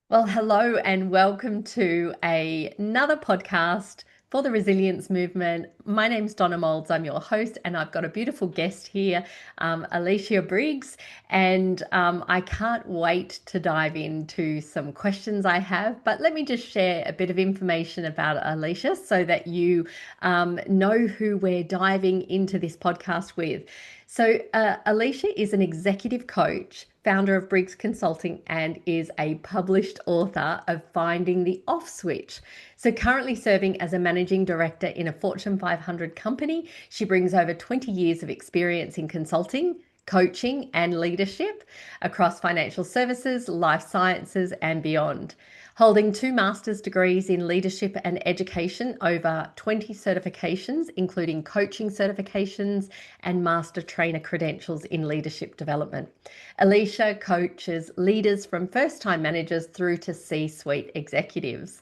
Well, hello and welcome to another podcast for the resilience movement. My name's Donna Moulds. I'm your host, and I've got a beautiful guest here, Alesia Briggs. And I can't wait to dive into some questions I have. But let me just share a bit of information about Alesia so that you know who we're diving into this podcast with. So, Alicia is an executive coach, founder of Briggs Consulting, and is a published author of Finding the Off Switch. So, currently serving as a managing director in a Fortune 500 company, she brings over 20 years of experience in consulting, coaching, and leadership across financial services, life sciences, and beyond. Holding 2 master's degrees in leadership and education, over 20 certifications, including coaching certifications and master trainer credentials in leadership development. Alicia coaches leaders from first-time managers through to C-suite executives.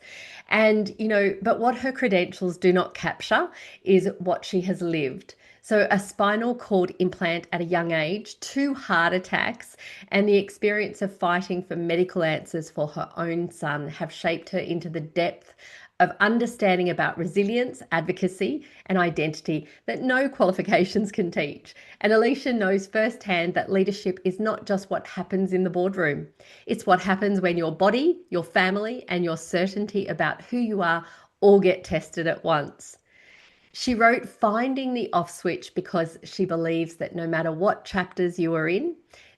But what her credentials do not capture is what she has lived. So, a spinal cord implant at a young age, 2 heart attacks, and the experience of fighting for medical answers for her own son have shaped her into the depth of understanding about resilience, advocacy, and identity that no qualifications can teach. And Alicia knows firsthand that leadership is not just what happens in the boardroom, it's what happens when your body, your family, and your certainty about who you are all get tested at once. She wrote Finding the Off Switch because she believes that no matter what chapters you are in,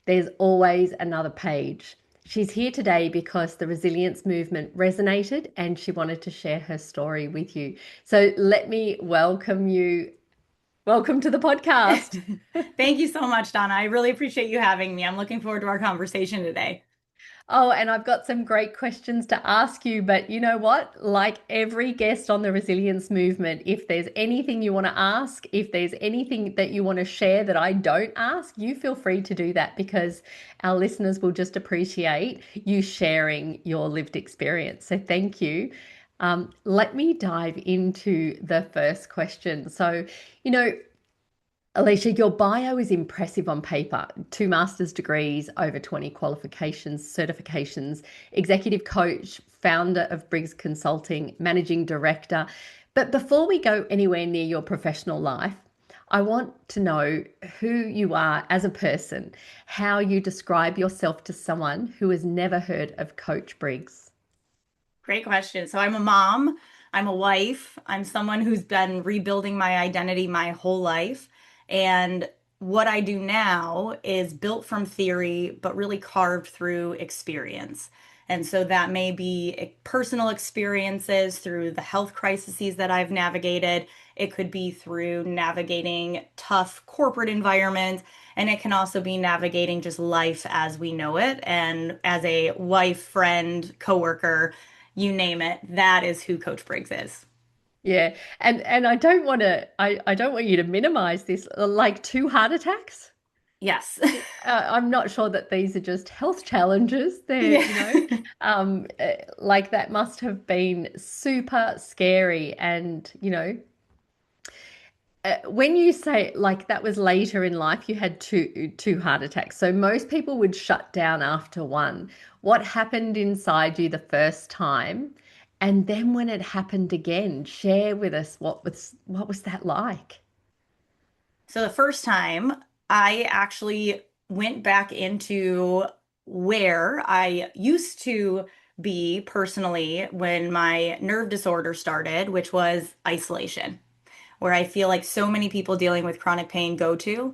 there's always another page. She's here today because the resilience movement resonated and she wanted to share her story with you. So let me welcome you. Welcome to the podcast. Thank you so much, Donna. I really appreciate you having me. I'm looking forward to our conversation today. Oh, and I've got some great questions to ask you, but you know what? Like every guest on the resilience movement, if there's anything you want to ask, if there's anything that you want to share that I don't ask, you feel free to do that because our listeners will just appreciate you sharing your lived experience. So thank you. Let me dive into the first question. So, you know, Alicia, your bio is impressive on paper. 2 master's degrees, over 20 qualifications, certifications, executive coach, founder of Briggs Consulting, managing director. But before we go anywhere near your professional life, I want to know who you are as a person, how you describe yourself to someone who has never heard of Coach Briggs. Great question. So I'm a mom, I'm a wife, I'm someone who's been rebuilding my identity my whole life. And what I do now is built from theory, but really carved through experience. And so that may be personal experiences through the health crises that I've navigated. It could be through navigating tough corporate environments. And it can also be navigating just life as we know it. And as a wife, friend, coworker, you name it, that is who Coach Briggs is. Yeah, and I don't want you to minimize this, like 2 heart attacks. Yes. I'm not sure that these are just health challenges. They're, Yeah. like that must have been super scary. And, when you say like that was later in life, you had two heart attacks. So most people would shut down after one. What happened inside you the first time? And then when it happened again, share with us what was that like? So the first time I actually went back into where I used to be personally when my nerve disorder started, which was isolation, where I feel like so many people dealing with chronic pain go to.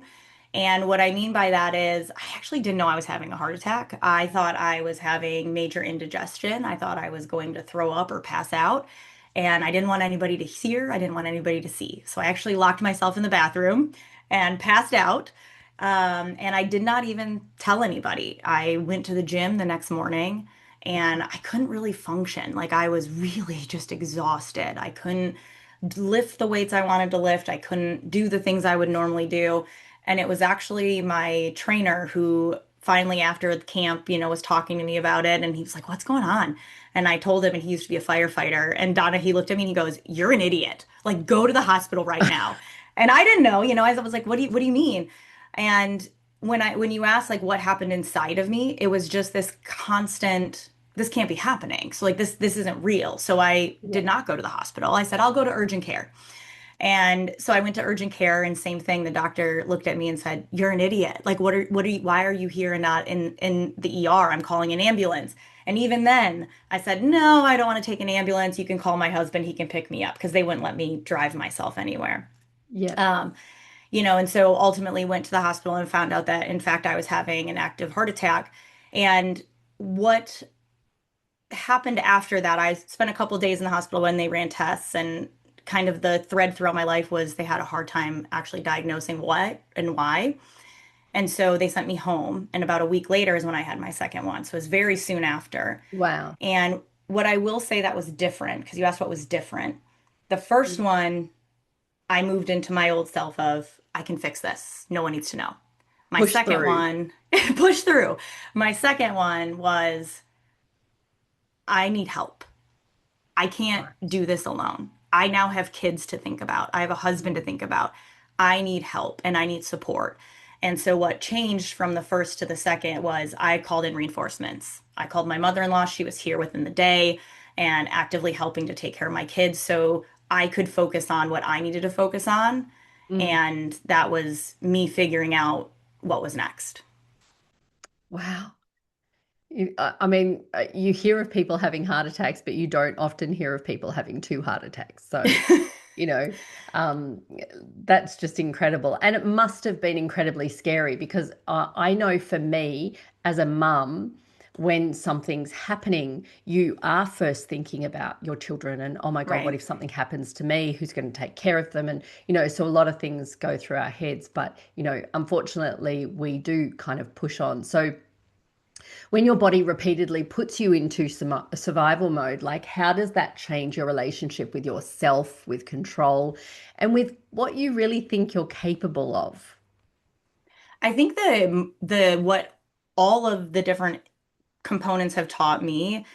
And what I mean by that is, I actually didn't know I was having a heart attack. I thought I was having major indigestion. I thought I was going to throw up or pass out. And I didn't want anybody to hear. I didn't want anybody to see. So I actually locked myself in the bathroom and passed out. And I did not even tell anybody. I went to the gym the next morning and I couldn't really function. Like I was really just exhausted. I couldn't lift the weights I wanted to lift. I couldn't do the things I would normally do. And it was actually my trainer who finally, after the camp, was talking to me about it. And he was like, "What's going on?" And I told him, and he used to be a firefighter. And Donna, he looked at me and he goes, "You're an idiot. Like, go to the hospital right now." And I didn't know, I was like, what do you mean?" And when you ask like what happened inside of me, it was just this constant this can't be happening. So like this isn't real. So I Yeah. did not go to the hospital. I said, I'll go to urgent care. And so I went to urgent care and same thing. The doctor looked at me and said, "You're an idiot. Like what are you why are you here and not in the ER? I'm calling an ambulance." And even then, I said, "No, I don't want to take an ambulance. You can call my husband. He can pick me up," because they wouldn't let me drive myself anywhere. Yeah. Um, and so ultimately went to the hospital and found out that in fact I was having an active heart attack. And what happened after that, I spent a couple days in the hospital when they ran tests, and kind of the thread throughout my life was they had a hard time actually diagnosing what and why. And so they sent me home. And about a week later is when I had my second one. So it was very soon after. Wow. And what I will say that was different, because you asked what was different. The first Mm. one, I moved into my old self of, I can fix this. No one needs to know. My Push second through. one, push through. My second one was, I need help. I can't Right. do this alone. I now have kids to think about. I have a husband to think about. I need help and I need support. And so what changed from the first to the second was I called in reinforcements. I called my mother-in-law. She was here within the day and actively helping to take care of my kids so I could focus on what I needed to focus on. Mm. And that was me figuring out what was next. Wow. I mean, you hear of people having heart attacks, but you don't often hear of people having two heart attacks. So, you know, um, that's just incredible. And it must have been incredibly scary because I know for me as a mum, when something's happening, you are first thinking about your children and, oh my God, what Right. if something happens to me? Who's going to take care of them? And, so a lot of things go through our heads, but, unfortunately, we do kind of push on. So, when your body repeatedly puts you into some survival mode, like how does that change your relationship with yourself, with control, and with what you really think you're capable of? I think the what all of the different components have taught me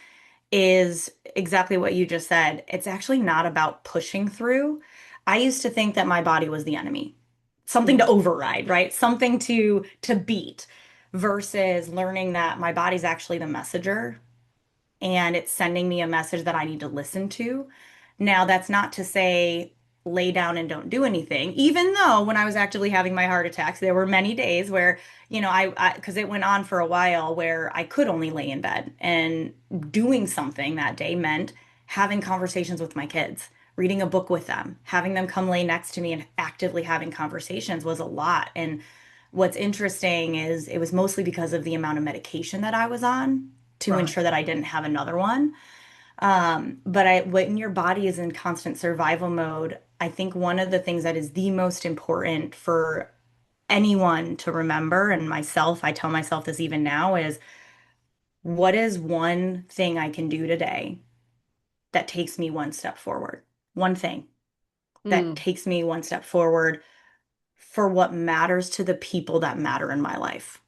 is exactly what you just said. It's actually not about pushing through. I used to think that my body was the enemy, something to Mm, override, right? Something to beat, versus learning that my body's actually the messenger and it's sending me a message that I need to listen to. Now, that's not to say lay down and don't do anything, even though when I was actively having my heart attacks, there were many days where, because it went on for a while where I could only lay in bed, and doing something that day meant having conversations with my kids, reading a book with them, having them come lay next to me and actively having conversations was a lot. And what's interesting is it was mostly because of the amount of medication that I was on to right. ensure that I didn't have another one. When your body is in constant survival mode, I think one of the things that is the most important for anyone to remember, and myself, I tell myself this even now, is what is one thing I can do today that takes me one step forward? One thing that Mm. takes me one step forward for what matters to the people that matter in my life.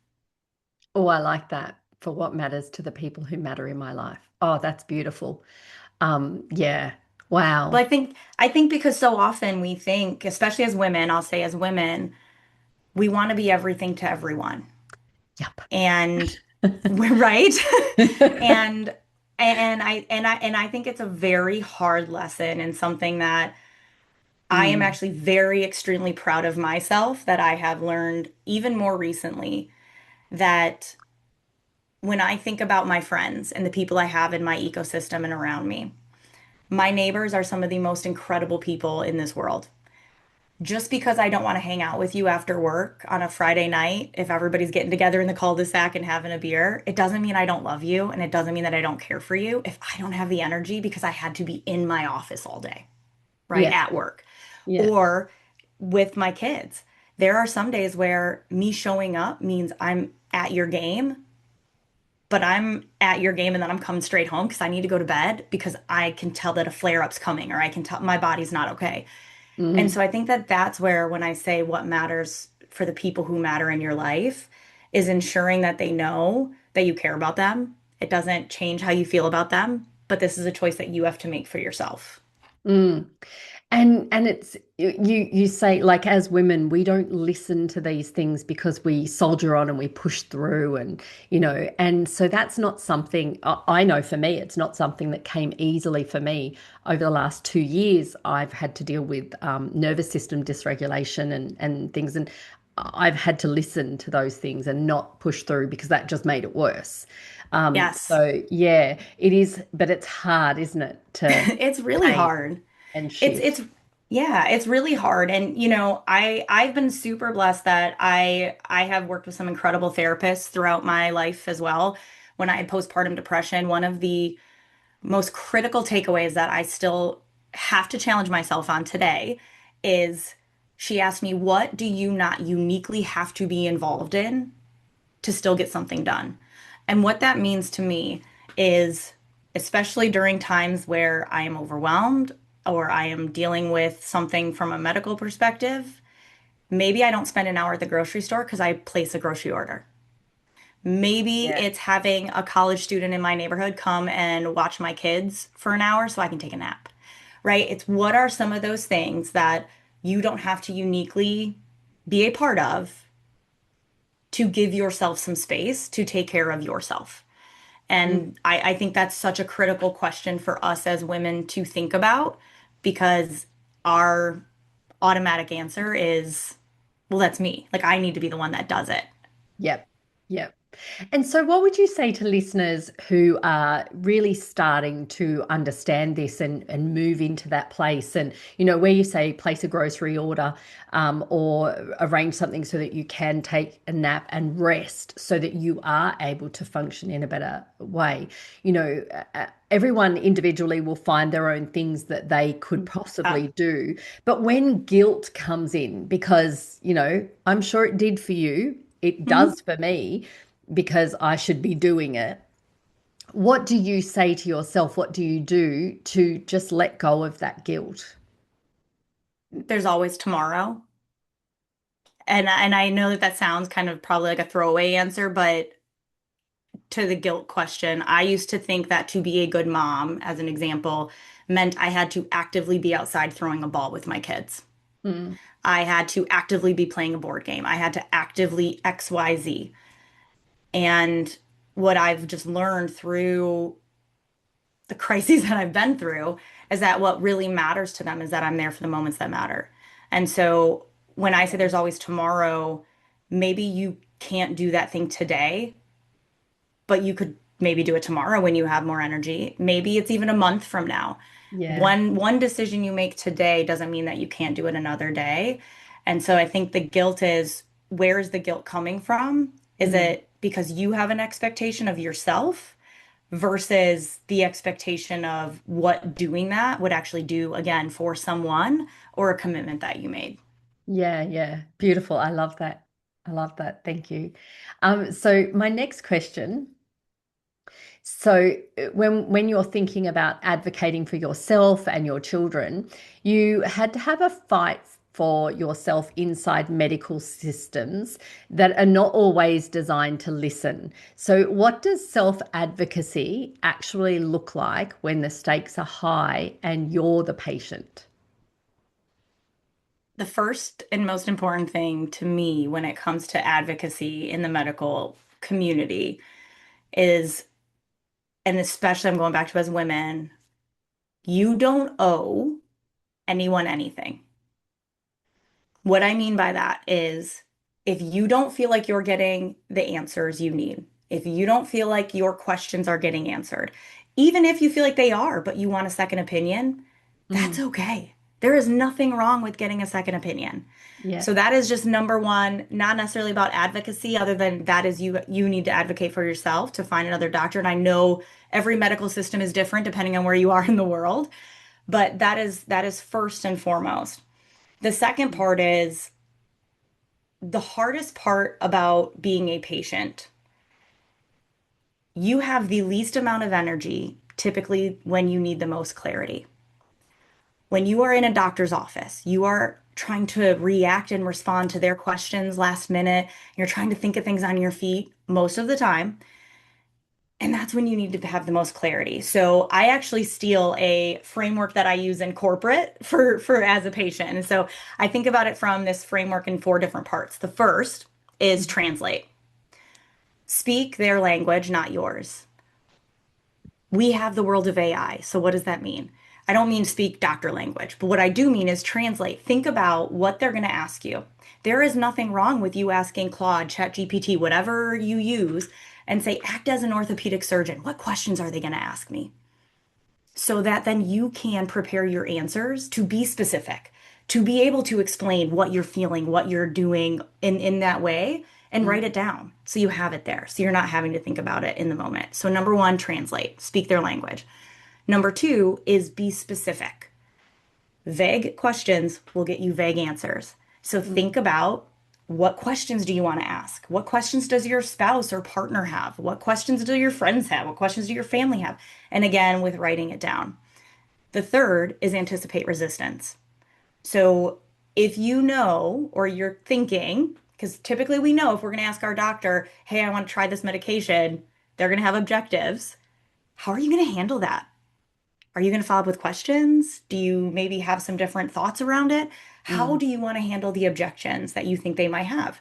Oh, I like that. For what matters to the people who matter in my life. Oh, that's beautiful. Yeah. But Wow. I think because so often we think, especially as women, I'll say as women, we want to be everything to everyone. Yep. And we're right. And and I think it's a very hard lesson, and something that I am Mm, actually very extremely proud of myself that I have learned even more recently, that when I think about my friends and the people I have in my ecosystem and around me, my neighbors are some of the most incredible people in this world. Just because I don't want to hang out with you after work on a Friday night, if everybody's getting together in the cul-de-sac and having a beer, it doesn't mean I don't love you, and it doesn't mean that I don't care for you if I don't have the energy because I had to be in my office all day, right? yeah. At work Yeah. or with my kids. There are some days where me showing up means I'm at your game, but I'm at your game and then I'm coming straight home because I need to go to bed because I can tell that a flare-up's coming, or I can tell my body's not okay. And Mm, so I think that that's where, when I say what matters for the people who matter in your life, is ensuring that they know that you care about them. It doesn't change how you feel about them, but this is a choice that you have to make for yourself. mm. And it's you say like as women we don't listen to these things because we soldier on and we push through and and so that's not something I know for me it's not something that came easily for me over the last 2 years. I've had to deal with nervous system dysregulation and things, and I've had to listen to those things and not push through because that just made it worse. Yes. So yeah, it is, but it's hard, isn't it, to It's really change hard. and It's shift. yeah, it's really hard. And I've been super blessed that I have worked with some incredible therapists throughout my life as well. When I had postpartum depression, one of the most critical takeaways that I still have to challenge myself on today is she asked me, "What do you not uniquely have to be involved in to still get something done?" And what that means to me is, especially during times where I am overwhelmed or I am dealing with something from a medical perspective, maybe I don't spend an hour at the grocery store because I place a grocery order. Maybe Yeah. it's having a college student in my neighborhood come and watch my kids for an hour so I can take a nap, right? It's what are some of those things that you don't have to uniquely be a part of to give yourself some space to take care of yourself. Mm. And I think that's such a critical question for us as women to think about because our automatic answer is, well, that's me. Like, I need to be the one that does it. Yep. Yep. And so, what would you say to listeners who are really starting to understand this and move into that place? And, where you say place a grocery order or arrange something so that you can take a nap and rest so that you are able to function in a better way. Everyone individually will find their own things that they could Yeah. possibly do. But when guilt comes in, because, I'm sure it did for you, it Mhm. does for me because I should be doing it. What do you say to yourself? What do you do to just let go of that guilt? There's always tomorrow. And I know that that sounds kind of probably like a throwaway answer, but to the guilt question, I used to think that to be a good mom, as an example, meant I had to actively be outside throwing a ball with my kids. Mm, I had to actively be playing a board game. I had to actively XYZ. And what I've just learned through the crises that I've been through is that what really matters to them is that I'm there for the moments that matter. And so when I say there's always tomorrow, maybe you can't do that thing today, but you could maybe do it tomorrow when you have more energy. Maybe it's even a month from now. yeah. One decision you make today doesn't mean that you can't do it another day. And so I think the guilt is, where is the guilt coming from? Is Mm, it because you have an expectation of yourself versus the expectation of what doing that would actually do again for someone or a commitment that you made? yeah, yeah. Beautiful. I love that. I love that. Thank you. So my next question. So when you're thinking about advocating for yourself and your children, you had to have a fight for yourself inside medical systems that are not always designed to listen. So what does self-advocacy actually look like when the stakes are high and you're the patient? The first and most important thing to me when it comes to advocacy in the medical community is, and especially I'm going back to as women, you don't owe anyone anything. What I mean by that is if you don't feel like you're getting the answers you need, if you don't feel like your questions are getting answered, even if you feel like they are, but you want a second opinion, that's Mm, okay. There is nothing wrong with getting a second opinion. yeah. So that is just number one, not necessarily about advocacy, other than that is you need to advocate for yourself to find another doctor. And I know every medical system is different depending on where you are in the world, but that is first and foremost. The second part is the hardest part about being a patient. You have the least amount of energy typically when you need the most clarity. When you are in a doctor's office, you are trying to react and respond to their questions last minute. You're trying to think of things on your feet most of the time. And that's when you need to have the most clarity. So I actually steal a framework that I use in corporate for as a patient. And so I think about it from this framework in four different parts. The first is Mhm. translate. Speak their language, not yours. We have the world of AI. So what does that mean? I don't mean speak doctor language, but what I do mean is translate. Think about what they're going to ask you. There is nothing wrong with you asking Claude, ChatGPT, whatever you use, and say, act as an orthopedic surgeon. What questions are they going to ask me? So that then you can prepare your answers to be specific, to be able to explain what you're feeling, what you're doing in that way, and write Mm. it down so you have it there. So you're not having to think about it in the moment. So, number one, translate, speak their language. Number two is be specific. Vague questions will get you vague answers. So, Mm. think about what questions do you want to ask? What questions does your spouse or partner have? What questions do your friends have? What questions do your family have? And again, with writing it down. The third is anticipate resistance. So if you know or you're thinking, because typically we know if we're going to ask our doctor, hey, I want to try this medication, they're going to have objectives. How are you going to handle that? Are you going to follow up with questions? Do you maybe have some different thoughts around it? How Mm. do you want to handle the objections that you think they might have?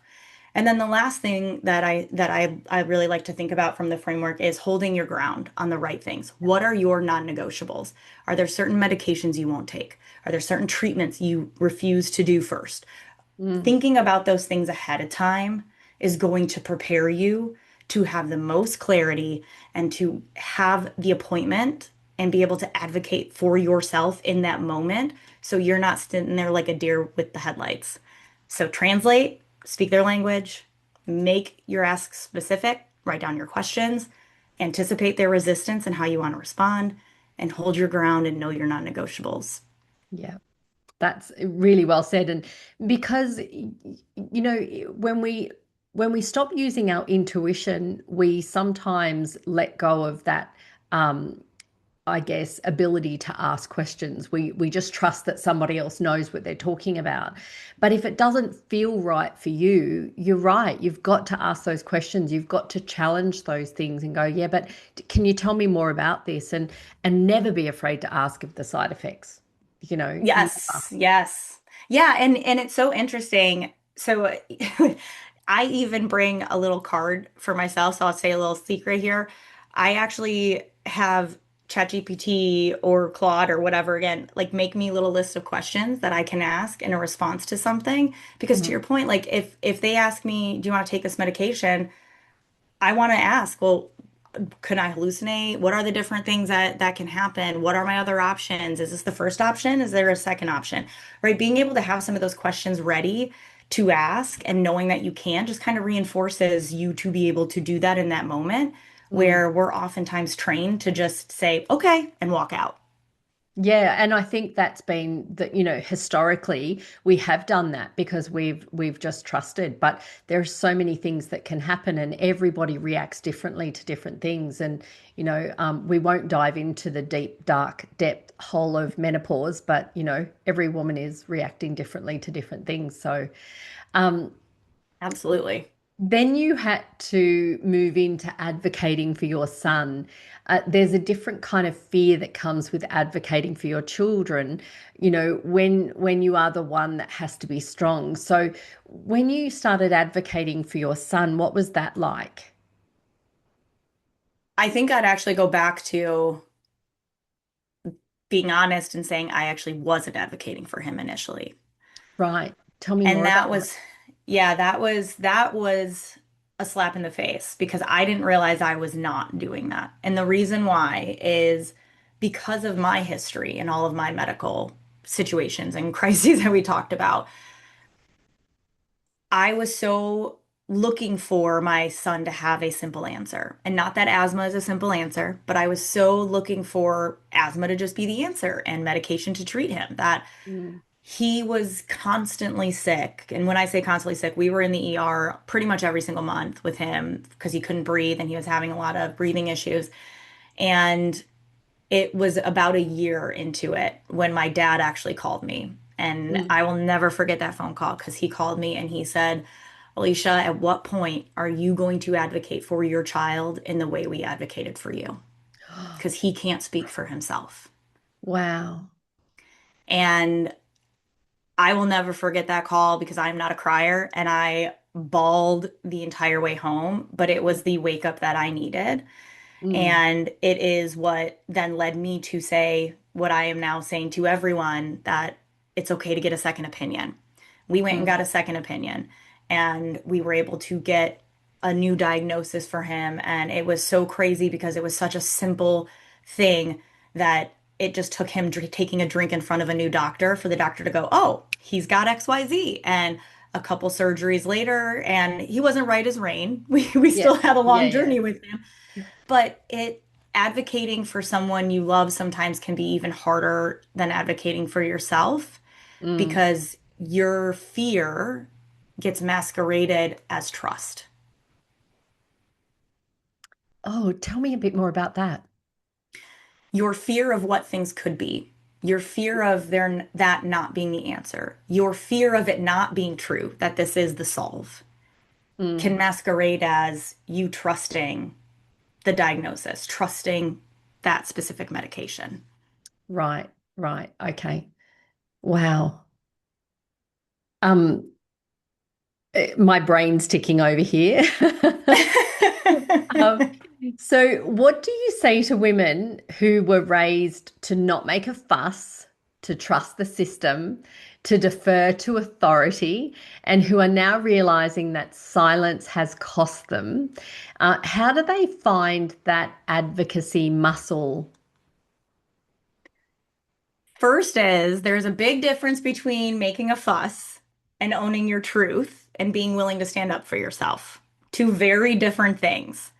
And then the last thing that I really like to think about from the framework is holding your ground on the right things. What are your non-negotiables? Are there certain medications you won't take? Are there certain treatments you refuse to do first? Mm. Thinking about those things ahead of time is going to prepare you to have the most clarity and to have the appointment and be able to advocate for yourself in that moment so you're not sitting there like a deer with the headlights. So translate, speak their language, make your ask specific, write down your questions, anticipate their resistance and how you want to respond, and hold your ground and know your non-negotiables. Yeah. That's really well said. And because, when we stop using our intuition, we sometimes let go of that, um, I guess, ability to ask questions. We just trust that somebody else knows what they're talking about. But if it doesn't feel right for you, you're right. You've got to ask those questions. You've got to challenge those things and go, yeah, but can you tell me more about this? And never be afraid to ask of the side effects. Never. Yes, yes. Yeah, and it's so interesting. So I even bring a little card for myself, so I'll say a little secret here. I actually have ChatGPT or Claude or whatever again, like make me little list of questions that I can ask in a response to something. Because to Mhm. your point, like if they ask me, do you want to take this medication? I want to ask, well, can I hallucinate? What are the different things that can happen? What are my other options? Is this the first option? Is there a second option? Right? Being able to have some of those questions ready to ask and knowing that you can just kind of reinforces you to be able to do that in that moment Mm. where we're oftentimes trained to just say, okay, and walk out. Yeah, and I think that's been that, historically we have done that because we've just trusted. But there are so many things that can happen, and everybody reacts differently to different things. And we won't dive into the deep, dark depth hole of menopause, but every woman is reacting differently to different things. So, um, Absolutely. then you had to move into advocating for your son. There's a different kind of fear that comes with advocating for your children, when you are the one that has to be strong. So when you started advocating for your son, what was that like? I think I'd actually go back to being honest and saying I actually wasn't advocating for him initially. Right. Tell me And more that about that. was, yeah, that was a slap in the face because I didn't realize I was not doing that. And the reason why is because of my history and all of my medical situations and crises that we talked about. I was so looking for my son to have a simple answer. And not that asthma is a simple answer, but I was so looking for asthma to just be the answer and medication to treat him that Mm. he was constantly sick. And when I say constantly sick, we were in the ER pretty much every single month with him because he couldn't breathe and he was having a lot of breathing issues. And it was about a year into it when my dad actually called me. And Mm. I will never forget that phone call because he called me and he said, Alicia, at what point are you going to advocate for your child in the way we advocated for you? Because he can't speak for himself. Wow. And I will never forget that call because I'm not a crier and I bawled the entire way home, but it was the wake up that I needed. Mm, And it is what then led me to say what I am now saying to everyone, that it's okay to get a second opinion. We went and mm, got a second opinion and we were able to get a new diagnosis for him. And it was so crazy because it was such a simple thing that it just took him taking a drink in front of a new doctor for the doctor to go, oh, he's got XYZ. And a couple surgeries later, and he wasn't right as rain. We yeah. still had a Yeah. long Yeah. journey with him, but it advocating for someone you love sometimes can be even harder than advocating for yourself Mm. because your fear gets masqueraded as trust. Oh, tell me a bit more about that. Your fear of what things could be, your fear of that not being the answer, your fear of it not being true, that this is the solve, can Mm. masquerade as you trusting the diagnosis, trusting that specific medication. Right. Right. Okay. Wow. Um, my brain's ticking over here. Um, so, what do you say to women who were raised to not make a fuss, to trust the system, to defer to authority, and who are now realizing that silence has cost them? How do they find that advocacy muscle? First is there's a big difference between making a fuss and owning your truth and being willing to stand up for yourself. Two very different things.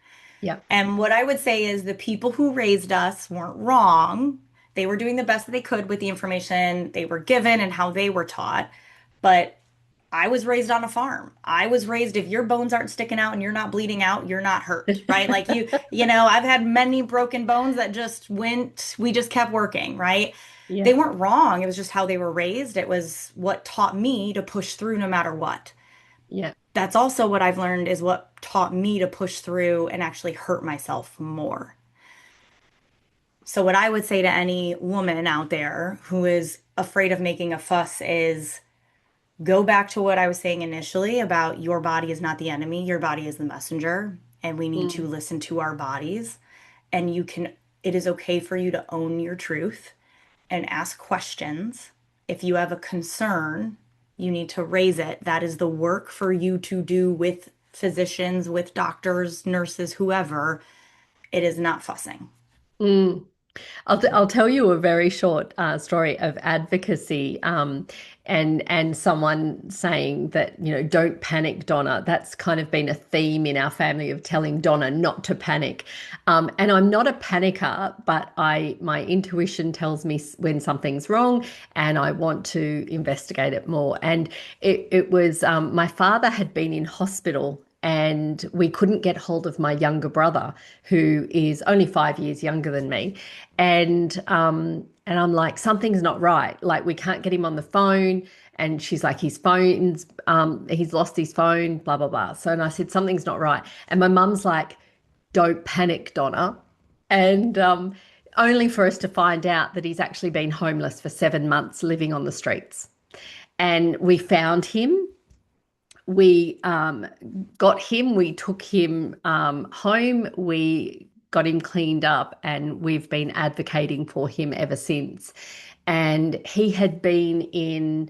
Yeah. And what I would say is the people who raised us weren't wrong. They were doing the best that they could with the information they were given and how they were taught. But I was raised on a farm. I was raised if your bones aren't sticking out and you're not bleeding out, you're not hurt, right? Like I've had many broken bones that we just kept working, right? They Yeah. weren't wrong. It was just how they were raised. It was what taught me to push through no matter what. Yeah. That's also what I've learned is what taught me to push through and actually hurt myself more. So, what I would say to any woman out there who is afraid of making a fuss is go back to what I was saying initially about your body is not the enemy, your body is the messenger, and we need to Mm, listen to our bodies. And it is okay for you to own your truth and ask questions. If you have a concern, you need to raise it. That is the work for you to do with physicians, with doctors, nurses, whoever. It is not fussing. mm. I'll tell you a very short story of advocacy, and someone saying that, don't panic, Donna. That's kind of been a theme in our family of telling Donna not to panic. And I'm not a panicker, but my intuition tells me when something's wrong, and I want to investigate it more. And it was my father had been in hospital. And we couldn't get hold of my younger brother, who is only 5 years younger than me, and I'm like, something's not right. Like, we can't get him on the phone. And she's like, he's lost his phone, blah, blah, blah. So, and I said, something's not right. And my mum's like, don't panic, Donna. And only for us to find out that he's actually been homeless for 7 months living on the streets. And we found him. We got him, we took him home, we got him cleaned up, and we've been advocating for him ever since. And he had been in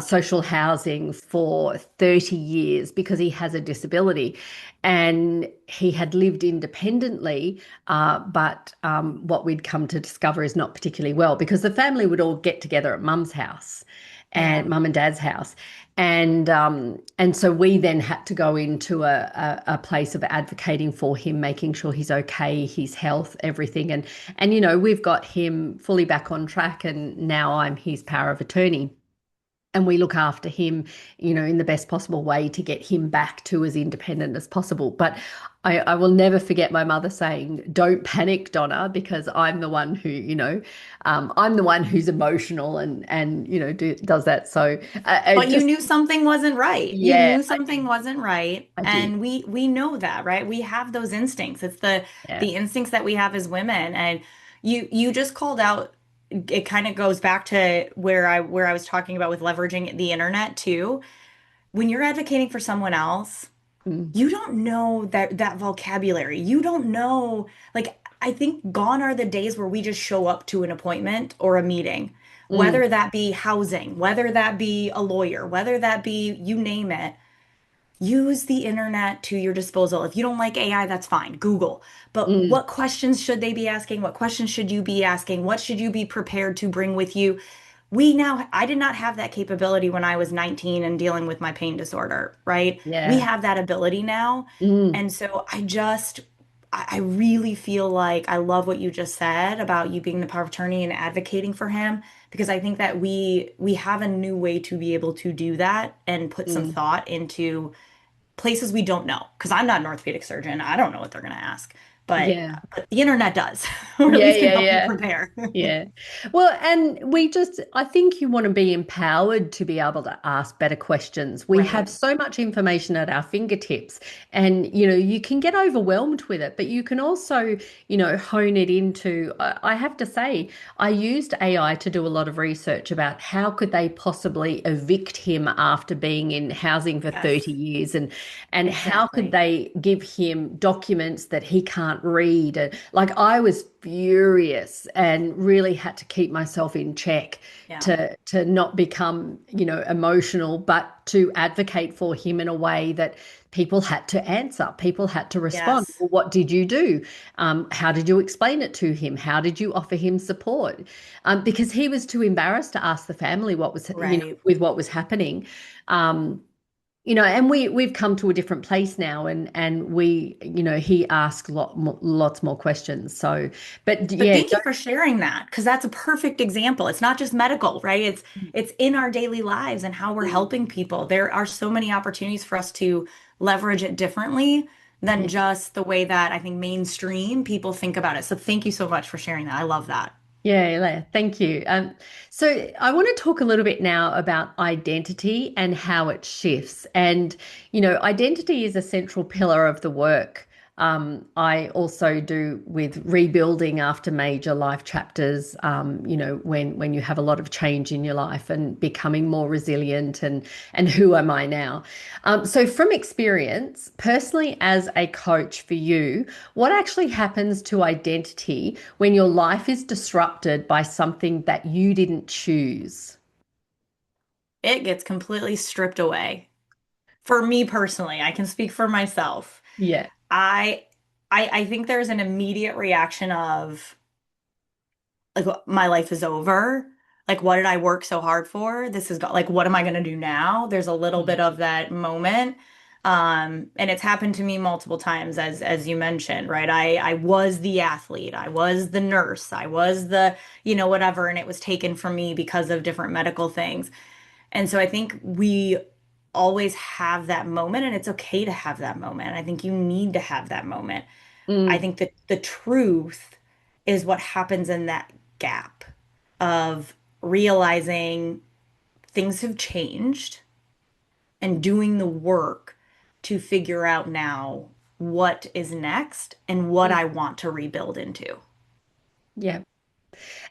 social housing for 30 years because he has a disability. And he had lived independently, but what we'd come to discover is not particularly well, because the family would all get together at mum's house Yeah. and mum and dad's house. And so we then had to go into a place of advocating for him, making sure he's okay, his health, everything. And we've got him fully back on track, and now I'm his power of attorney. And we look after him, in the best possible way to get him back to as independent as possible. But I will never forget my mother saying, "Don't panic, Donna," because I'm the one who, I'm the one who's emotional and does that. So But you just knew something wasn't right. You yeah, knew I something did. wasn't right, I did. and we know that, right? We have those instincts. It's Yeah. the instincts that we have as women. And you just called out, it kind of goes back to where I was talking about with leveraging the internet too. When you're advocating for someone else, Mm, you don't know that vocabulary. You don't know, like, I think gone are the days where we just show up to an appointment or a meeting, mm, whether that be housing, whether that be a lawyer, whether that be you name it. Use the internet to your disposal. If you don't like AI, that's fine. Google. But mm, what questions should they be asking? What questions should you be asking? What should you be prepared to bring with you? I did not have that capability when I was 19 and dealing with my pain disorder, right? We yeah. have that ability now. Mm, And so I really feel like I love what you just said about you being the power of attorney and advocating for him, because I think that we have a new way to be able to do that and put some mm. thought into places we don't know. Because I'm not an orthopedic surgeon. I don't know what they're going to ask, Yeah. but the internet does, or at Yeah, least can yeah, help you yeah. prepare. Yeah. Well, and I think you want to be empowered to be able to ask better questions. We have Right. so much information at our fingertips, and, you can get overwhelmed with it, but you can also, hone it into, I have to say, I used AI to do a lot of research about how could they possibly evict him after being in housing for 30 Yes, years, and how could exactly. they give him documents that he can't read. And like I was furious and really had to keep myself in check Yeah. to not become, emotional, but to advocate for him in a way that people had to answer. People had to respond. Yes. Well, what did you do? How did you explain it to him? How did you offer him support? Because he was too embarrassed to ask the family what was, Right. with what was happening. Um, and we've come to a different place now, and he asked lots more questions. So, but But yeah, thank you for sharing that, because that's a perfect example. It's not just medical, right? It's in our daily lives and how we're don't. helping people. There are so many opportunities for us to leverage it differently than just the way that I think mainstream people think about it. So thank you so much for sharing that. I love that. Yeah, yeah, thank you. So I want to talk a little bit now about identity and how it shifts. And, identity is a central pillar of the work. I also do with rebuilding after major life chapters, when you have a lot of change in your life and becoming more resilient and who am I now? So from experience, personally as a coach for you, what actually happens to identity when your life is disrupted by something that you didn't choose? It gets completely stripped away. For me personally, I can speak for myself. Yeah. I I think there's an immediate reaction of, like, my life is over. Like, what did I work so hard for? This is like, what am I going to do now? There's a little bit Mm, of that moment. And it's happened to me multiple times, as you mentioned, right? I was the athlete, I was the nurse, I was the, whatever, and it was taken from me because of different medical things. And so I think we always have that moment, and it's okay to have that moment. I think you need to have that moment. I mm, think that the truth is what happens in that gap of realizing things have changed and doing the work to figure out now what is next and what mm. I want to rebuild into. Yeah.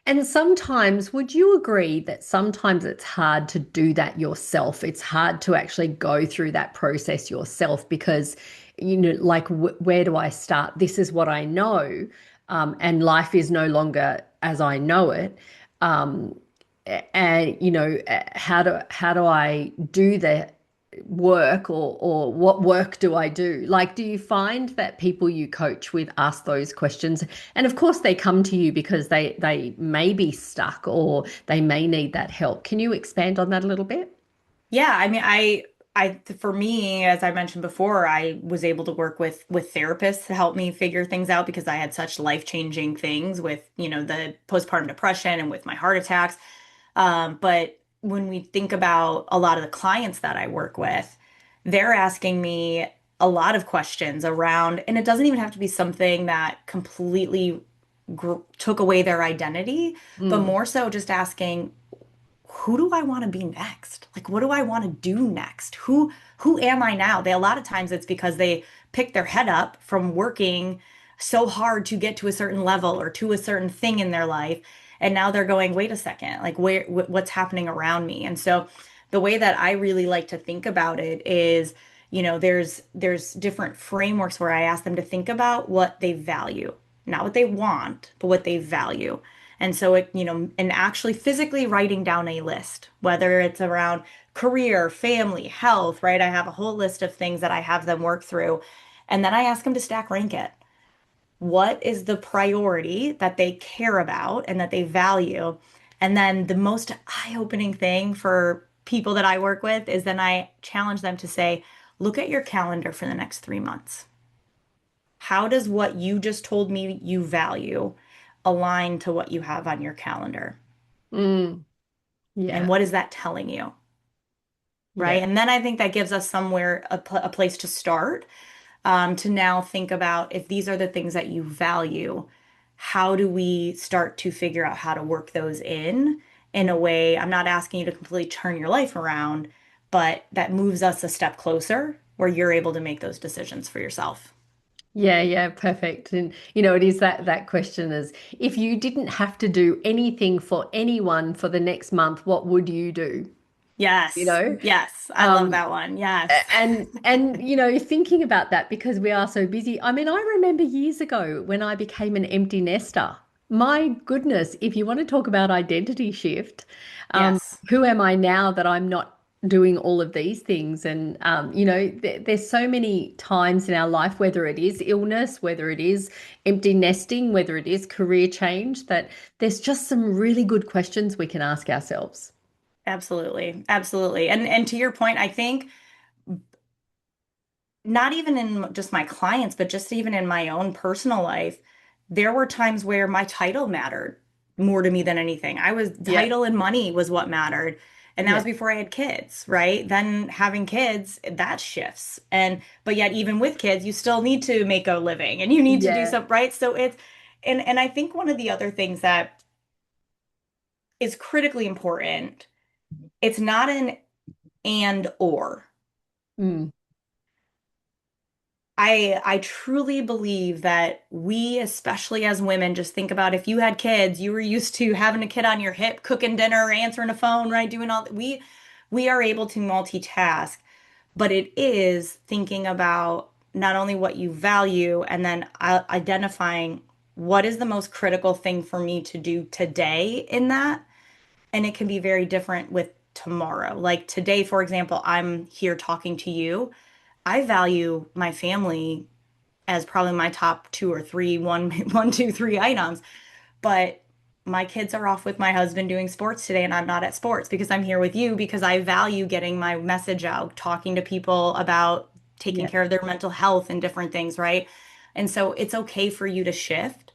And sometimes, would you agree that sometimes it's hard to do that yourself? It's hard to actually go through that process yourself because, like, where do I start? This is what I know, and life is no longer as I know it. Um, and how do I do the work, or what work do I do? Like, do you find that people you coach with ask those questions? And of course, they come to you because they may be stuck or they may need that help. Can you expand on that a little bit? Yeah, I mean, for me, as I mentioned before, I was able to work with therapists to help me figure things out because I had such life-changing things with, the postpartum depression and with my heart attacks. But when we think about a lot of the clients that I work with, they're asking me, a lot of questions around, and it doesn't even have to be something that completely took away their identity, but Mm. more so just asking, who do I want to be next? Like, what do I want to do next? Who am I now? They, a lot of times it's because they pick their head up from working so hard to get to a certain level or to a certain thing in their life. And now they're going, wait a second, like what's happening around me? And so the way that I really like to think about it is, there's different frameworks where I ask them to think about what they value, not what they want, but what they value. And so and actually physically writing down a list, whether it's around career, family, health, right? I have a whole list of things that I have them work through. And then I ask them to stack rank it. What is the priority that they care about and that they value? And then the most eye-opening thing for people that I work with is then I challenge them to say, look at your calendar for the next 3 months. How does what you just told me you value align to what you have on your calendar? Mm. And Yeah. what is that telling you? Right. Yeah. And then I think that gives us somewhere, a place to start, to now think about if these are the things that you value, how do we start to figure out how to work those in a Mm. way? I'm not asking you to completely turn your life around, but that moves us a step closer where you're able to make those decisions for yourself. Yeah, yeah, perfect. And it is that question is, if you didn't have to do anything for anyone for the next month, what would you do? You Yes. know? Yes. I love Um, that one. Yes. and thinking about that because we are so busy. I mean, I remember years ago when I became an empty nester. My goodness, if you want to talk about identity shift, Yes. who am I now that I'm not doing all of these things? And there's so many times in our life, whether it is illness, whether it is empty nesting, whether it is career change, that there's just some really good questions we can ask ourselves. Absolutely. Absolutely. And to your point, I think not even in just my clients, but just even in my own personal life, there were times where my title mattered more to me than anything. I was Yeah, title and money was what mattered. And that was yeah, before I had kids, right? Then having kids, that shifts. But yet even with kids, you still need to make a living and you need to do yeah. something, right? So and I think one of the other things that is critically important, it's not an and or. Mm, I truly believe that we, especially as women, just think about if you had kids, you were used to having a kid on your hip, cooking dinner, answering a phone, right? Doing all we are able to multitask, but it is thinking about not only what you value and then identifying what is the most critical thing for me to do today in that. And it can be very different with tomorrow. Like today, for example, I'm here talking to you. I value my family as probably my top two or three, one, two, three items. But my kids are off with my husband doing sports today, and I'm not at sports because I'm here with you because I value getting my message out, talking to people about taking yeah. care of their mental health and different things, right? And so it's okay for you to shift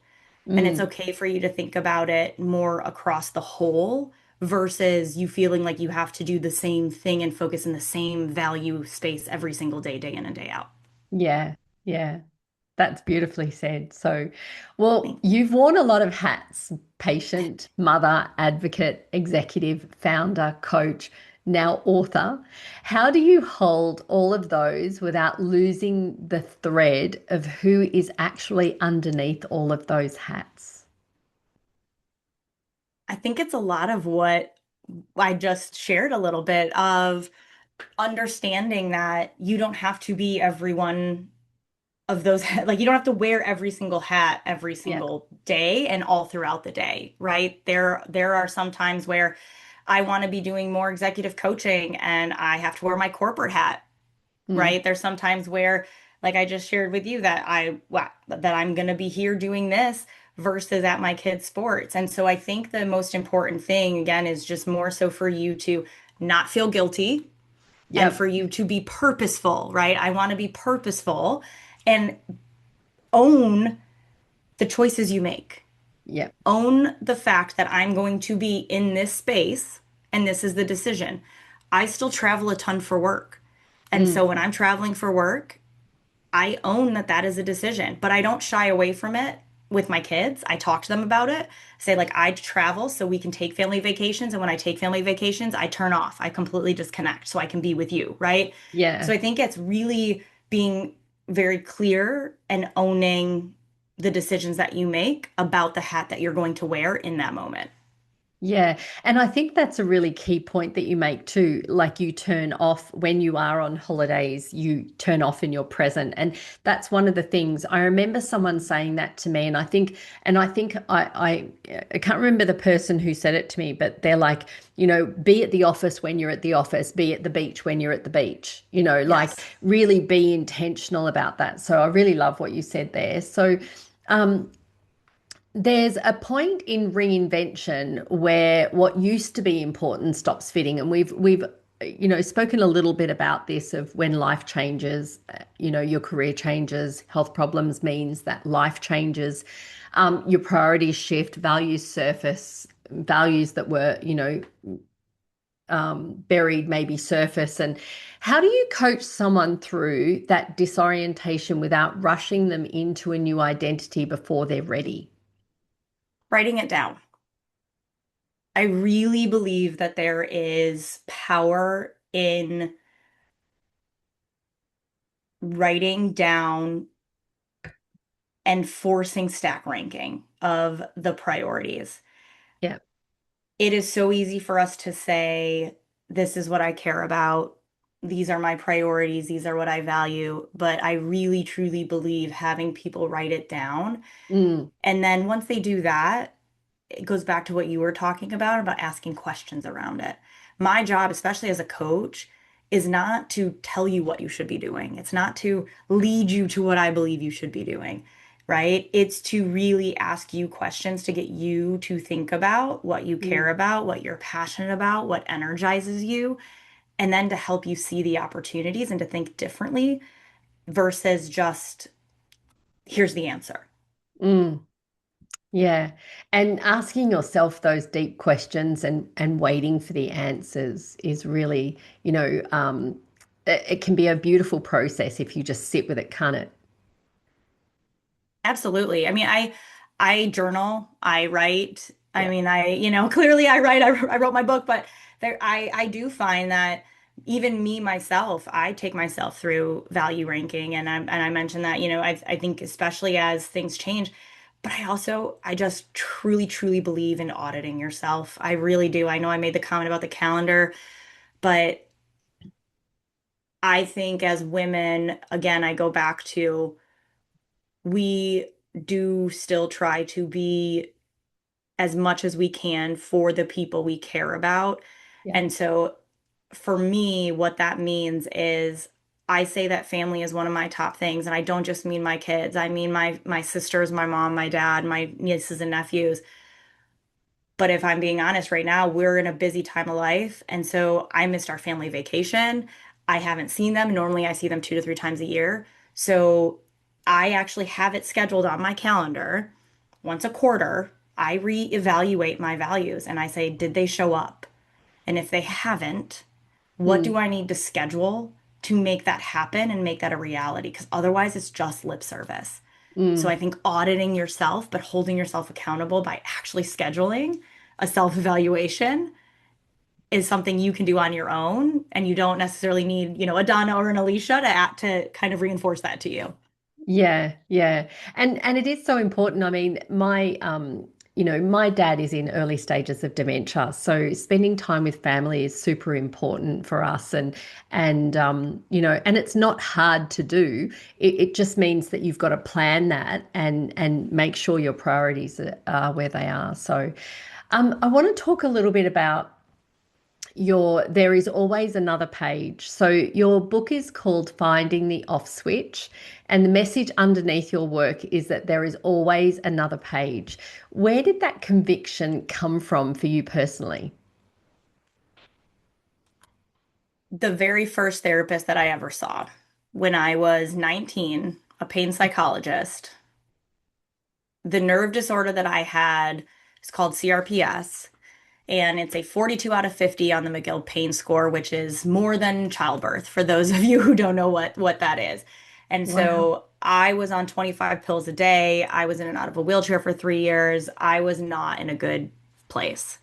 and it's Mm. okay for you to think about it more across the whole versus you feeling like you have to do the same thing and focus in the same value space every single day, day in and day out. Yeah, yeah, that's beautifully said. So, well, Thank you. you've worn a lot of hats: patient, mother, advocate, executive, founder, coach, now author. How do you hold all of those without losing the thread of who is actually underneath all of those hats? I think it's a lot of what I just shared a little bit of understanding that you don't have to be every one of those, like you don't have to wear every single hat every Yeah. single day and all throughout the day, right? There are some times where I want to be doing more executive coaching and I have to wear my corporate hat, Mm. right? There's sometimes where, like I just shared with you, that I'm going to be here doing this versus at my kids' sports. And so I think the most important thing, again, is just more so for you to not feel guilty and Yep. for you to be purposeful, right? I want to be purposeful and own the choices you make. Yep. Own the fact that I'm going to be in this space and this is the decision. I still travel a ton for work. And Mm. so when I'm traveling for work, I own that that is a decision, but I don't shy away from it with my kids. I talk to them about it. Say like I travel so we can take family vacations, and when I take family vacations, I turn off. I completely disconnect so I can be with you, right? So Yeah. I think it's really being very clear and owning the decisions that you make about the hat that you're going to wear in that moment. Yeah. And I think that's a really key point that you make too. Like you turn off when you are on holidays, you turn off in your present. And that's one of the things I remember someone saying that to me. And I can't remember the person who said it to me, but they're like, be at the office when you're at the office, be at the beach when you're at the beach, like Yes. really be intentional about that. So I really love what you said there. So, um, there's a point in reinvention where what used to be important stops fitting, and we've spoken a little bit about this of when life changes, your career changes, health problems means that life changes, your priorities shift, values surface, values that were buried maybe surface. And how do you coach someone through that disorientation without rushing them into a new identity before they're ready? Writing it down. I really believe that there is power in writing down and forcing stack ranking of the priorities. Yeah. It is so easy for us to say, this is what I care about. These are my priorities. These are what I value. But I really, truly believe having people write it down. Mm. And then once they do that, it goes back to what you were talking about asking questions around it. My job, especially as a coach, is not to tell you what you should be doing. It's not to lead you to what I believe you should be doing, right? It's to really ask you questions to get you to think about what you care Mm. about, what you're passionate about, what energizes you, and then to help you see the opportunities and to think differently versus just, here's the answer. Mm. Yeah. And asking yourself those deep questions and waiting for the answers is really, it can be a beautiful process if you just sit with it, can't it? Absolutely. I mean, I journal, I write. I Yeah. mean, clearly I write. I wrote my book, but I do find that even me myself, I take myself through value ranking, and I mentioned that, I think especially as things change, but I just truly, truly believe in auditing yourself. I really do. I know I made the comment about the calendar, but I think as women, again, I go back to we do still try to be as much as we can for the people we care about. Yeah. And so for me, what that means is I say that family is one of my top things. And I don't just mean my kids. I mean my sisters, my mom, my dad, my nieces and nephews. But if I'm being honest right now, we're in a busy time of life. And so I missed our family vacation. I haven't seen them. Normally, I see them 2 to 3 times a year. So I actually have it scheduled on my calendar once a quarter. I reevaluate my values and I say, did they show up? And if they haven't, what Mm. do I need to schedule to make that happen and make that a reality? Because otherwise, it's just lip service. So I Mm. think auditing yourself, but holding yourself accountable by actually scheduling a self-evaluation is something you can do on your own, and you don't necessarily need, a Donna or an Alicia to kind of reinforce that to you. Yeah, yeah. And it is so important. I mean, my dad is in early stages of dementia, so spending time with family is super important for us and it's not hard to do. It just means that you've got to plan that and make sure your priorities are where they are. So I want to talk a little bit about your there is always another page. So your book is called Finding the Off Switch, and the message underneath your work is that there is always another page. Where did that conviction come from for you personally? The very first therapist that I ever saw when I was 19, a pain psychologist, the nerve disorder that I had is called CRPS. And it's a 42 out of 50 on the McGill pain score, which is more than childbirth, for those of you who don't know what that is. And Wow. so I was on 25 pills a day. I was in and out of a wheelchair for 3 years. I was not in a good place.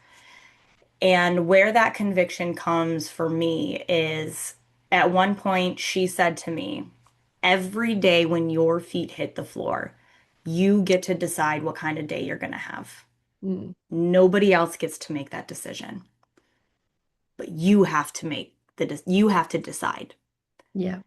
And where that conviction comes for me is at one point she said to me, every day when your feet hit the floor, you get to decide what kind of day you're going to have. Mm. Nobody else gets to make that decision, but you have to you have to decide. Yeah.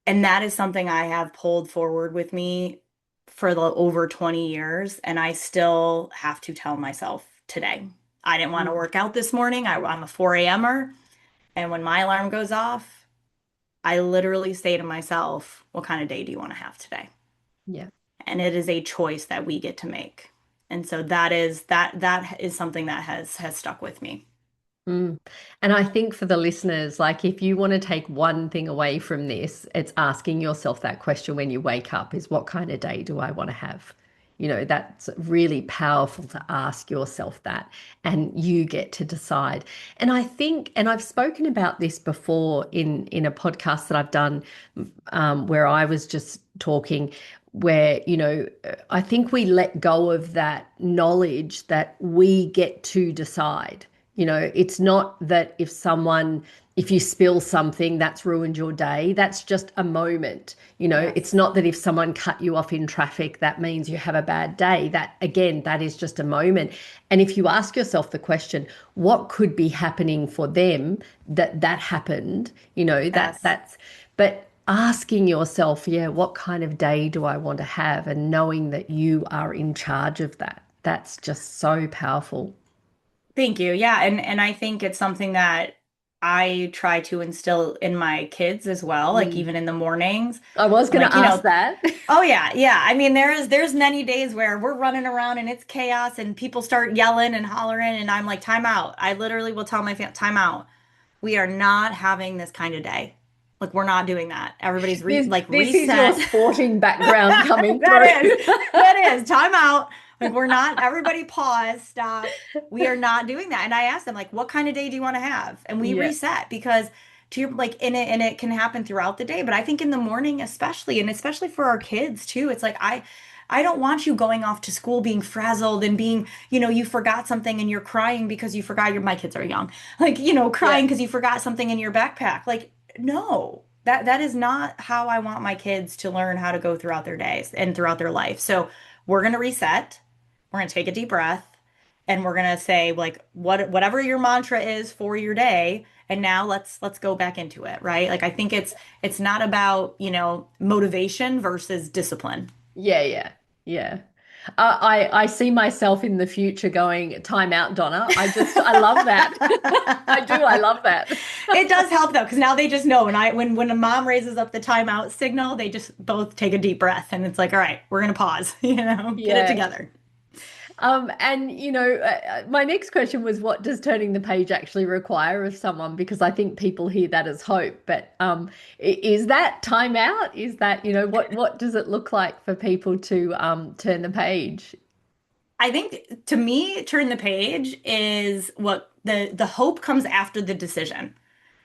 And that is something I have pulled forward with me for the over 20 years. And I still have to tell myself today, I didn't want to Mm. work out this morning. I'm a 4 a.m.er. And when my alarm goes off, I literally say to myself, what kind of day do you want to have today? Yeah. And it is a choice that we get to make. And so that is something that has stuck with me. Mm. And I think for the listeners, like if you want to take one thing away from this, it's asking yourself that question when you wake up is what kind of day do I want to have? You know, that's really powerful to ask yourself that, and you get to decide. And I think, and I've spoken about this before in a podcast that I've done, where I was just talking, where, I think we let go of that knowledge that we get to decide. It's not that if you spill something, that's ruined your day. That's just a moment. It's Yes. not that if someone cut you off in traffic, that means you have a bad day. That, again, that is just a moment. And if you ask yourself the question, what could be happening for them that happened, Yes. but asking yourself, yeah, what kind of day do I want to have? And knowing that you are in charge of that. That's just so powerful. Thank you. Yeah, and I think it's something that I try to instill in my kids as well, like Mm. even in the mornings. I was I'm going like, to ask that. oh yeah, yeah. I mean, there's many days where we're running around and it's chaos and people start yelling and hollering and I'm like, time out. I literally will tell my family, time out. We are not having this kind of day. Like we're not doing that. Everybody's like This is your reset. sporting background coming through. That is, that is time out. Like we're not, everybody pause, stop. We are not doing that. And I asked them, like, what kind of day do you want to have? And we Yeah. reset because to your like in it and it can happen throughout the day. But I think in the morning, especially, and especially for our kids too, it's like I don't want you going off to school being frazzled and being, you forgot something and you're crying because you forgot my kids are young. Like, Yeah. crying because you forgot something in your backpack. Like, no. That is not how I want my kids to learn how to go throughout their days and throughout their life. So we're gonna reset. We're gonna take a deep breath, and we're gonna say like whatever your mantra is for your day. And now let's go back into it, right? Like I think it's not about, motivation versus discipline. Yeah, yeah, yeah. I see myself in the future going, time out, Donna. I love that. I do. I love that. It does help though, because now they just know. When a mom raises up the timeout signal, they just both take a deep breath, and it's like, all right, we're gonna pause, get it Yeah. together. And my next question was, what does turning the page actually require of someone? Because I think people hear that as hope, but is that time out? Is that, what does it look like for people to turn the page? I think to me, turn the page is what the hope comes after the decision,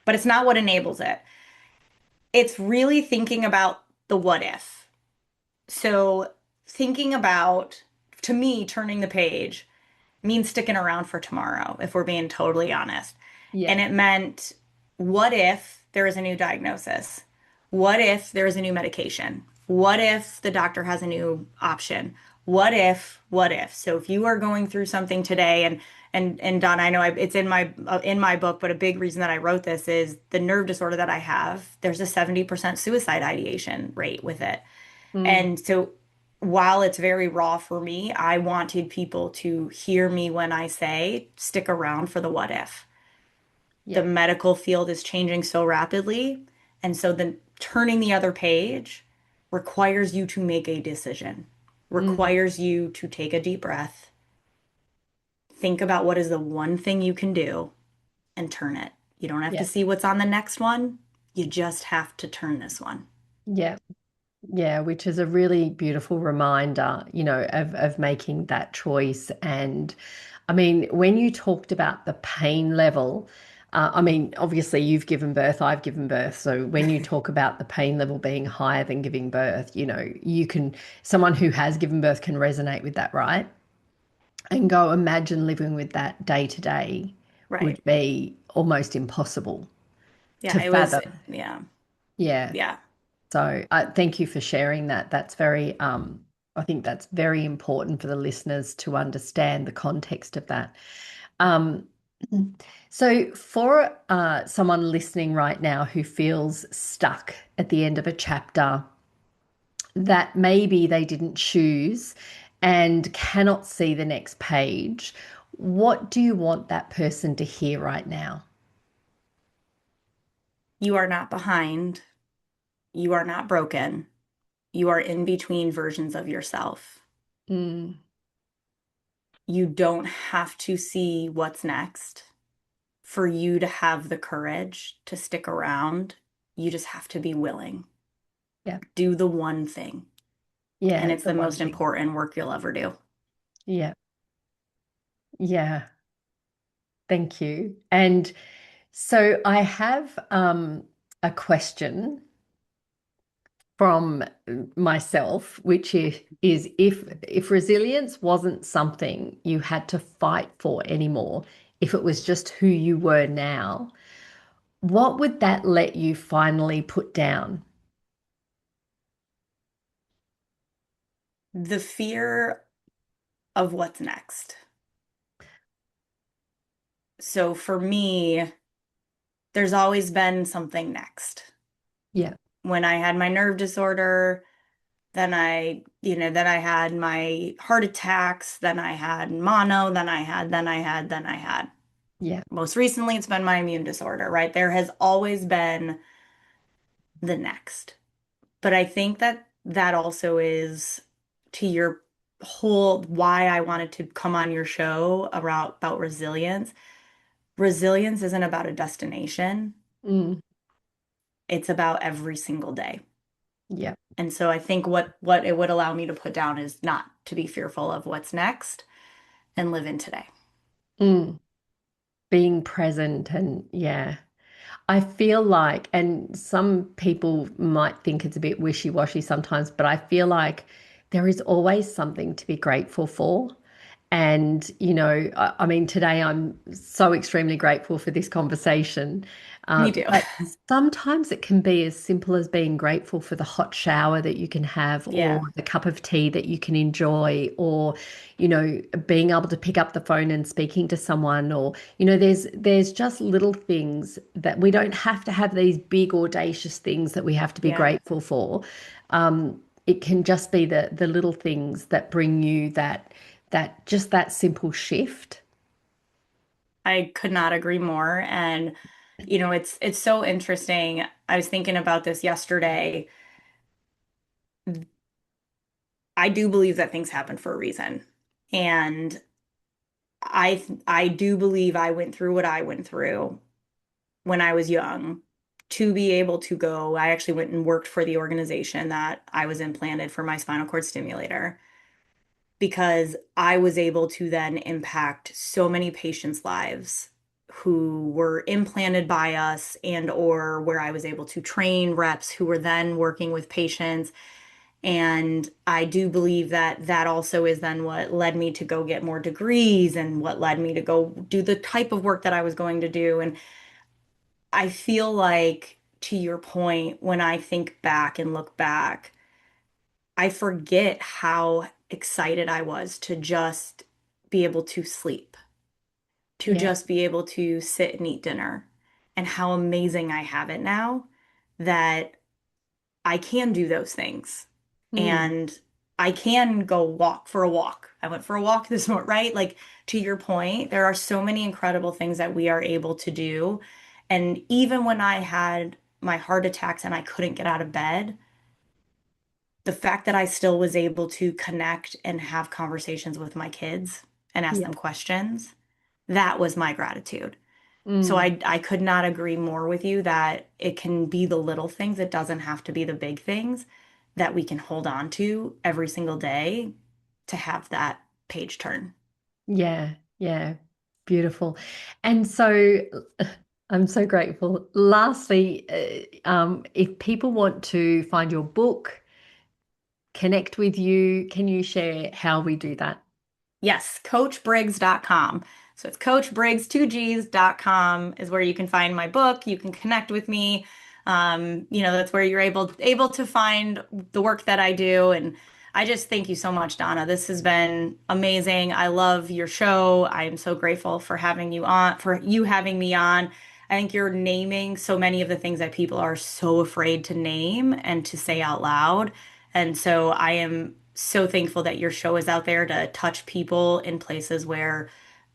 but it's not what enables it. It's really thinking about the what if. So thinking about, to me, turning the page means sticking around for tomorrow, if we're being totally honest. Yeah. And it meant, what if there is a new diagnosis? What if there is a new medication? What if the doctor has a new option? What if? So if you are going through something today, and Don, I know it's in my book, but a big reason that I wrote this is the nerve disorder that I have. There's a 70% suicide ideation rate with it. Mm, And so while it's very raw for me, I wanted people to hear me when I say stick around for the what if. The yeah. medical field is changing so rapidly. And so then turning the other page requires you to make a decision, Mm, requires you to take a deep breath, think about what is the one thing you can do and turn it. You don't have to yeah. see what's on the next one. You just have to turn this one. Yeah. Yeah, which is a really beautiful reminder, of making that choice. And I mean, when you talked about the pain level, I mean, obviously, you've given birth, I've given birth. So when you talk about the pain level being higher than giving birth, someone who has given birth can resonate with that, right? And go imagine living with that day to day Right. would be almost impossible to Yeah, it was, fathom. yeah, Yeah. yeah. So thank you for sharing that. I think that's very important for the listeners to understand the context of that. Um, so for someone listening right now who feels stuck at the end of a chapter that maybe they didn't choose and cannot see the next page, what do you want that person to hear right now? You are not behind. You are not broken. You are in between versions of yourself. Mm, You don't have to see what's next for you to have the courage to stick around. You just have to be willing. yeah, Do the one thing. And yeah, it's the the one most thing. important work you'll ever do. Yeah, yeah. Thank you. And so I have a question from myself, which is if resilience wasn't something you had to fight for anymore, if it was just who you were now, what would that let you finally put down? The fear of what's next. So for me, there's always been something next. Yeah, When I had my nerve disorder, then I had my heart attacks, then I had mono, then I had. yeah, Most recently, it's been my immune disorder, right? There has always been the next. But I think that that also is to your whole why I wanted to come on your show about resilience. Resilience isn't about a destination. mm, It's about every single day. yeah, And so I think what it would allow me to put down is not to be fearful of what's next and live in today. mm. Being present and yeah. I feel like, and some people might think it's a bit wishy-washy sometimes, but I feel like there is always something to be grateful for. And, I mean, today I'm so extremely grateful for this conversation. Me too. But sometimes it can be as simple as being grateful for the hot shower that you can have, or Yeah, the cup of tea that you can enjoy, or, being able to pick up the phone and speaking to someone, or, there's just little things that we don't have to have these big audacious things that we have to be yeah. grateful for. It can just be the little things that bring you that simple shift. I could not agree more. And it's so interesting. I was thinking about this yesterday. I do believe that things happen for a reason. And I do believe I went through what I went through when I was young to be able to go. I actually went and worked for the organization that I was implanted for my spinal cord stimulator because I was able to then impact so many patients' lives who were implanted by us and or where I was able to train reps who were then working with patients. And I do believe that that also is then what led me to go get more degrees and what led me to go do the type of work that I was going to do. And I feel like, to your point, when I think back and look back, I forget how excited I was to just be able to sleep, to Yeah. just be able to sit and eat dinner, and how amazing I have it now that I can do those things. Mm. And I can go walk for a walk. I went for a walk this morning, right? Like to your point, there are so many incredible things that we are able to do. And even when I had my heart attacks and I couldn't get out of bed, the fact that I still was able to connect and have conversations with my kids and ask Yeah. them questions, that was my gratitude. So Mm. I could not agree more with you that it can be the little things. It doesn't have to be the big things that we can hold on to every single day to have that page turn. Yeah. Yeah. Beautiful. And so I'm so grateful. Lastly, if people want to find your book, connect with you, can you share how we do that? Yes, coachbriggs.com. So it's Coach Briggs, 2Gs.com is where you can find my book. You can connect with me. That's where you're able to find the work that I do. And I just thank you so much, Donna. This has been amazing. I love your show. I am so grateful for having you on, for you having me on. I think you're naming so many of the things that people are so afraid to name and to say out loud. And so I am so thankful that your show is out there to touch people in places where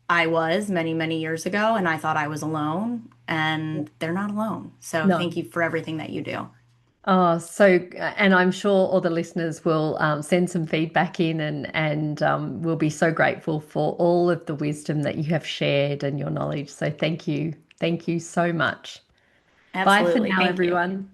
I was many, many years ago and I thought I was alone, and they're not alone. So thank No. you for everything that you do. Oh, and I'm sure all the listeners will send some feedback in, and we'll be so grateful for all of the wisdom that you have shared and your knowledge. So thank you so much. Bye for Absolutely. now, Thank you. everyone.